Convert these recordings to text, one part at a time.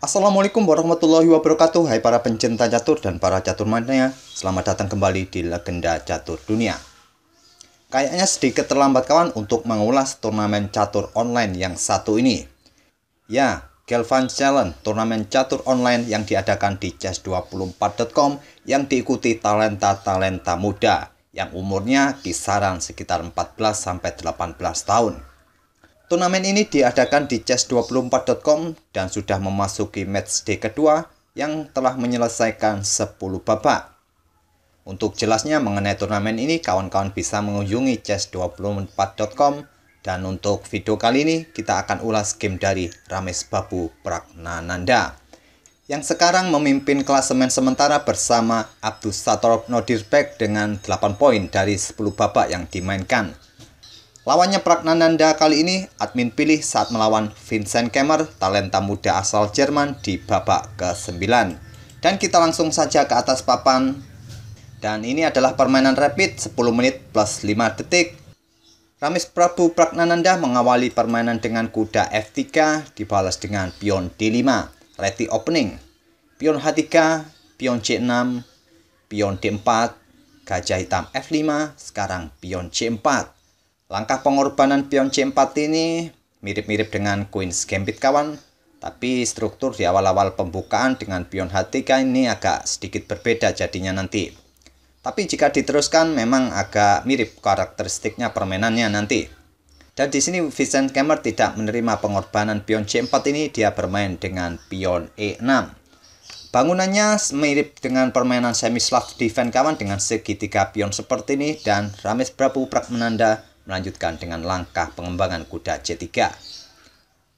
Assalamualaikum warahmatullahi wabarakatuh. Hai para pencinta catur dan para catur mania, selamat datang kembali di Legenda Catur Dunia. Kayaknya sedikit terlambat kawan untuk mengulas turnamen catur online yang satu ini. Ya, Galvan Challenge, turnamen catur online yang diadakan di chess24.com yang diikuti talenta-talenta muda yang umurnya kisaran sekitar 14-18 tahun. Turnamen ini diadakan di chess24.com dan sudah memasuki matchday kedua yang telah menyelesaikan 10 babak. Untuk jelasnya mengenai turnamen ini, kawan-kawan bisa mengunjungi chess24.com. Dan untuk video kali ini, kita akan ulas game dari Ramesh Babu Pragnananda yang sekarang memimpin klasemen sementara bersama Abdusattor Nodirbek dengan 8 poin dari 10 babak yang dimainkan. Lawannya Pragnananda kali ini admin pilih saat melawan Vincent Kemmer, talenta muda asal Jerman di babak ke-9. Dan kita langsung saja ke atas papan. Dan ini adalah permainan rapid 10 menit plus 5 detik. Ramesh Babu Pragnananda mengawali permainan dengan kuda F3 dibalas dengan pion D5, ready opening. Pion H3, pion C6, pion D4, gajah hitam F5, sekarang pion C4. Langkah pengorbanan pion C4 ini mirip-mirip dengan Queen's Gambit kawan, tapi struktur di awal-awal pembukaan dengan pion H3 ini agak sedikit berbeda jadinya nanti. Tapi jika diteruskan memang agak mirip karakteristiknya permainannya nanti. Dan di sini Vincent Kemmer tidak menerima pengorbanan pion C4 ini, dia bermain dengan pion E6. Bangunannya mirip dengan permainan semi-slav defense kawan dengan segitiga pion seperti ini, dan Ramesh Babu Pragnananda melanjutkan dengan langkah pengembangan kuda C3.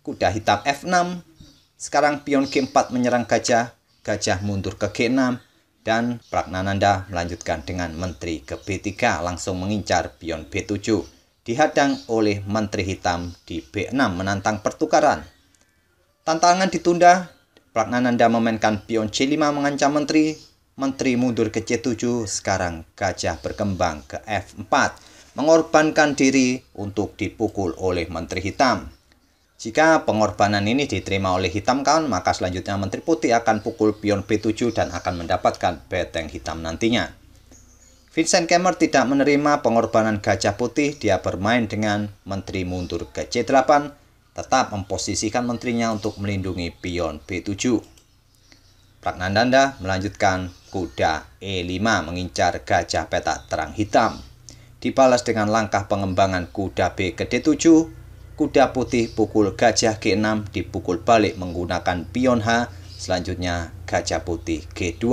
Kuda hitam F6, sekarang pion G4 menyerang gajah, gajah mundur ke G6, dan Pragnananda melanjutkan dengan menteri ke B3 langsung mengincar pion B7. Dihadang oleh menteri hitam di B6 menantang pertukaran. Tantangan ditunda, Pragnananda memainkan pion C5 mengancam menteri, menteri mundur ke C7, sekarang gajah berkembang ke F4. Mengorbankan diri untuk dipukul oleh menteri hitam. Jika pengorbanan ini diterima oleh hitam kawan, maka selanjutnya menteri putih akan pukul pion B7 dan akan mendapatkan beteng hitam nantinya. Vincent Kemmer tidak menerima pengorbanan gajah putih, dia bermain dengan menteri mundur ke C8, tetap memposisikan menterinya untuk melindungi pion B7. Pragnananda melanjutkan kuda E5 mengincar gajah petak terang hitam. Dibalas dengan langkah pengembangan kuda B ke D7, kuda putih pukul gajah G6 dipukul balik menggunakan pion H, selanjutnya gajah putih G2.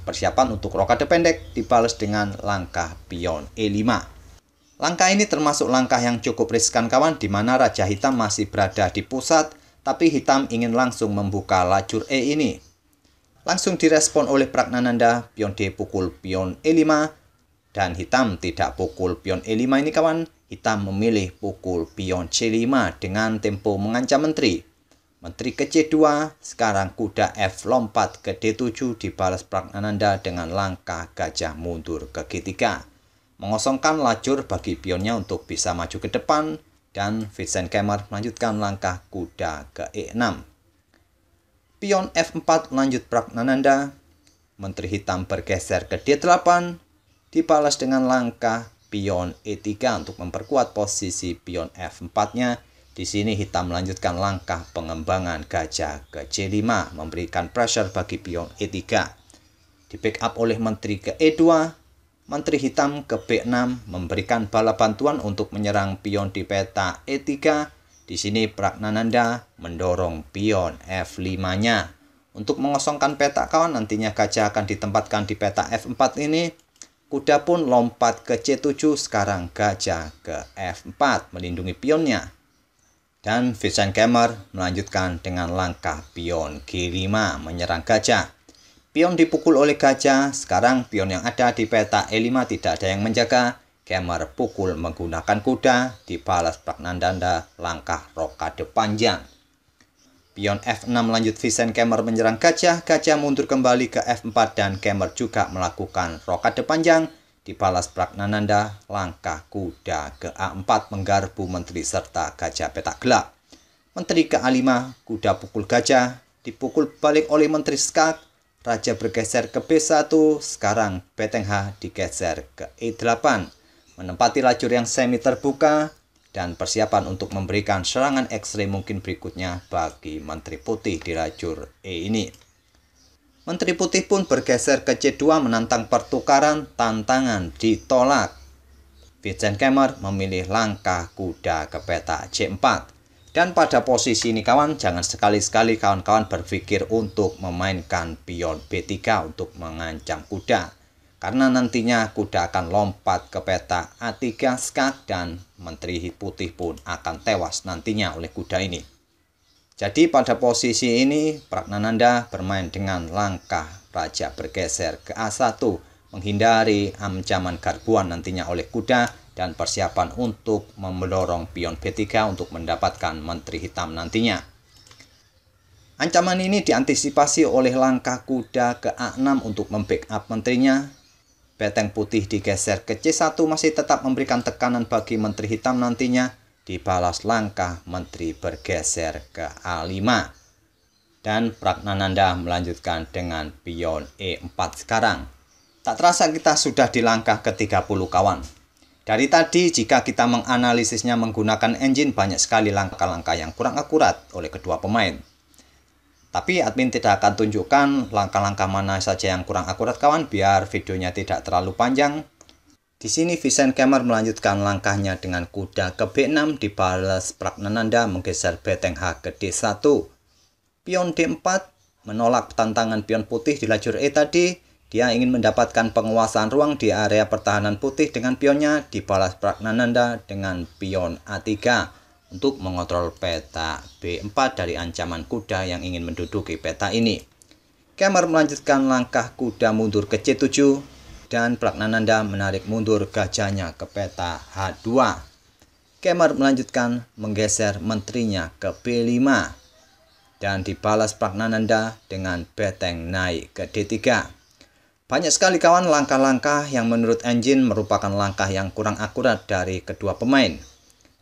Persiapan untuk rokade pendek dibalas dengan langkah pion E5. Langkah ini termasuk langkah yang cukup riskan kawan, di mana raja hitam masih berada di pusat, tapi hitam ingin langsung membuka lajur E ini. Langsung direspon oleh Pragnananda, pion D pukul pion E5, dan hitam tidak pukul pion E5 ini kawan, hitam memilih pukul pion C5 dengan tempo mengancam menteri. Menteri ke C2, sekarang kuda F lompat ke D7 dibalas Pragnananda dengan langkah gajah mundur ke G3. Mengosongkan lajur bagi pionnya untuk bisa maju ke depan, dan Vincent Kemmer melanjutkan langkah kuda ke E6. Pion F4 lanjut Pragnananda, menteri hitam bergeser ke D8, dibalas dengan langkah pion E3 untuk memperkuat posisi pion F4-nya. Di sini hitam melanjutkan langkah pengembangan gajah ke C5, memberikan pressure bagi pion E3. Di backup oleh menteri ke E2, menteri hitam ke B6 memberikan bala bantuan untuk menyerang pion di peta E3. Di sini Pragnananda mendorong pion F5-nya. Untuk mengosongkan peta kawan, nantinya gajah akan ditempatkan di peta F4 ini. Kuda pun lompat ke C7, sekarang gajah ke F4 melindungi pionnya. Dan Vincent Kemmer melanjutkan dengan langkah pion G5 menyerang gajah. Pion dipukul oleh gajah, sekarang pion yang ada di peta E5 tidak ada yang menjaga. Kemmer pukul menggunakan kuda, dibalas Pragnananda langkah rokade panjang. Pion F6 lanjut Vincent Kemmer menyerang gajah, gajah mundur kembali ke F4 dan Kemmer juga melakukan rokade panjang, dibalas Pragnananda langkah kuda ke A4 menggarpu menteri serta gajah petak gelap. Menteri ke A5, kuda pukul gajah, dipukul balik oleh Menteri Skak. Raja bergeser ke B1, sekarang Beteng H digeser ke E8, menempati lajur yang semi terbuka dan persiapan untuk memberikan serangan ekstrem mungkin berikutnya bagi Menteri Putih di lajur E ini. Menteri Putih pun bergeser ke C2 menantang pertukaran, tantangan ditolak. Vincent Kemmer memilih langkah kuda ke peta C4. Dan pada posisi ini kawan, jangan sekali-sekali kawan-kawan berpikir untuk memainkan pion B3 untuk mengancam kuda. Karena nantinya kuda akan lompat ke peta A3 skak dan Menteri Putih pun akan tewas nantinya oleh kuda ini. Jadi pada posisi ini Pragnananda bermain dengan langkah raja bergeser ke A1, menghindari ancaman garbuan nantinya oleh kuda dan persiapan untuk mendorong pion B3 untuk mendapatkan Menteri Hitam nantinya. Ancaman ini diantisipasi oleh langkah kuda ke A6 untuk membackup menterinya. Beteng Putih digeser ke C1 masih tetap memberikan tekanan bagi Menteri Hitam nantinya. Dibalas langkah Menteri bergeser ke A5. Dan Pragnananda melanjutkan dengan pion E4 sekarang. Tak terasa kita sudah di langkah ke-30 kawan. Dari tadi jika kita menganalisisnya menggunakan engine, banyak sekali langkah-langkah yang kurang akurat oleh kedua pemain. Tapi admin tidak akan tunjukkan langkah-langkah mana saja yang kurang akurat kawan, biar videonya tidak terlalu panjang. Di sini Vincent Kemmer melanjutkan langkahnya dengan kuda ke B6, dibalas Pragnananda menggeser Beteng H ke D1. Pion D4 menolak tantangan pion putih di lajur E tadi. Dia ingin mendapatkan penguasaan ruang di area pertahanan putih dengan pionnya, dibalas Pragnananda dengan pion A3 untuk mengontrol peta B4 dari ancaman kuda yang ingin menduduki peta ini. Kemmer melanjutkan langkah kuda mundur ke C7 dan Pragnananda menarik mundur gajahnya ke peta H2. Kemmer melanjutkan menggeser menterinya ke B5 dan dibalas Pragnananda dengan beteng naik ke D3. Banyak sekali kawan langkah-langkah yang menurut engine merupakan langkah yang kurang akurat dari kedua pemain.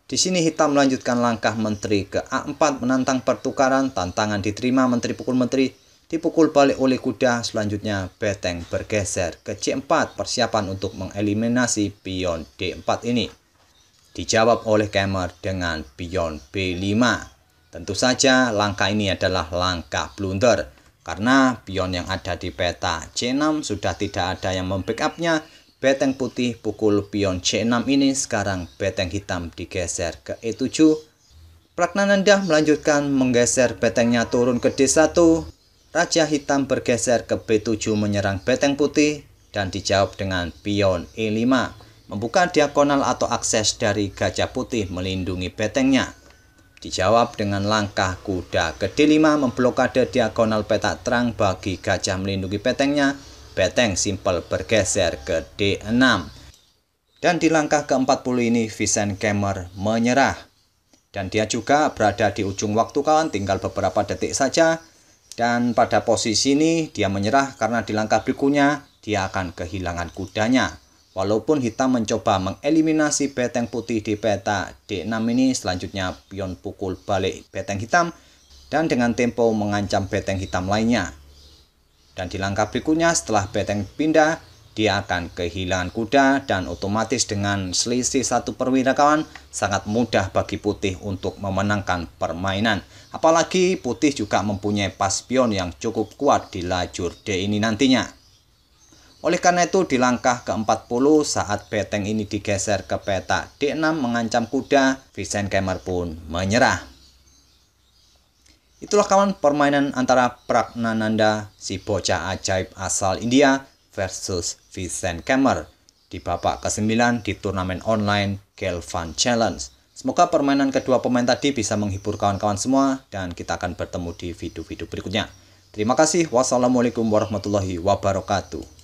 Di sini Hitam melanjutkan langkah Menteri ke A4 menantang pertukaran, tantangan diterima Menteri pukul Menteri, dipukul balik oleh kuda. Selanjutnya Beteng bergeser ke C4, persiapan untuk mengeliminasi pion D4 ini. Dijawab oleh Kemmer dengan pion B5. Tentu saja langkah ini adalah langkah blunder. Karena pion yang ada di peta C6 sudah tidak ada yang membackupnya. Beteng Putih pukul pion C6 ini, sekarang Beteng Hitam digeser ke E7. Pragnananda melanjutkan menggeser betengnya turun ke D1. Raja Hitam bergeser ke B7 menyerang Beteng Putih dan dijawab dengan pion E5. Membuka diagonal atau akses dari Gajah Putih melindungi betengnya. Dijawab dengan langkah kuda ke D5 memblokade diagonal peta terang bagi gajah melindungi betengnya. Beteng simpel bergeser ke D6. Dan di langkah ke-40 ini Vincent Kemmer menyerah. Dan dia juga berada di ujung waktu kawan, tinggal beberapa detik saja. Dan pada posisi ini dia menyerah karena di langkah berikutnya dia akan kehilangan kudanya. Walaupun Hitam mencoba mengeliminasi Beteng Putih di peta D6 ini, selanjutnya pion pukul balik Beteng Hitam dan dengan tempo mengancam Beteng Hitam lainnya. Dan di langkah berikutnya setelah Beteng pindah, dia akan kehilangan kuda dan otomatis dengan selisih 1 perwira kawan, sangat mudah bagi Putih untuk memenangkan permainan. Apalagi Putih juga mempunyai pas pion yang cukup kuat di lajur D ini nantinya. Oleh karena itu di langkah ke-40 saat beteng ini digeser ke peta D6 mengancam kuda, Vincent Kemmer pun menyerah. Itulah kawan permainan antara Pragnananda, si bocah ajaib asal India, versus Vincent Kemmer di babak ke-9 di turnamen online Galvan Challenge. Semoga permainan kedua pemain tadi bisa menghibur kawan-kawan semua dan kita akan bertemu di video-video berikutnya. Terima kasih. Wassalamualaikum warahmatullahi wabarakatuh.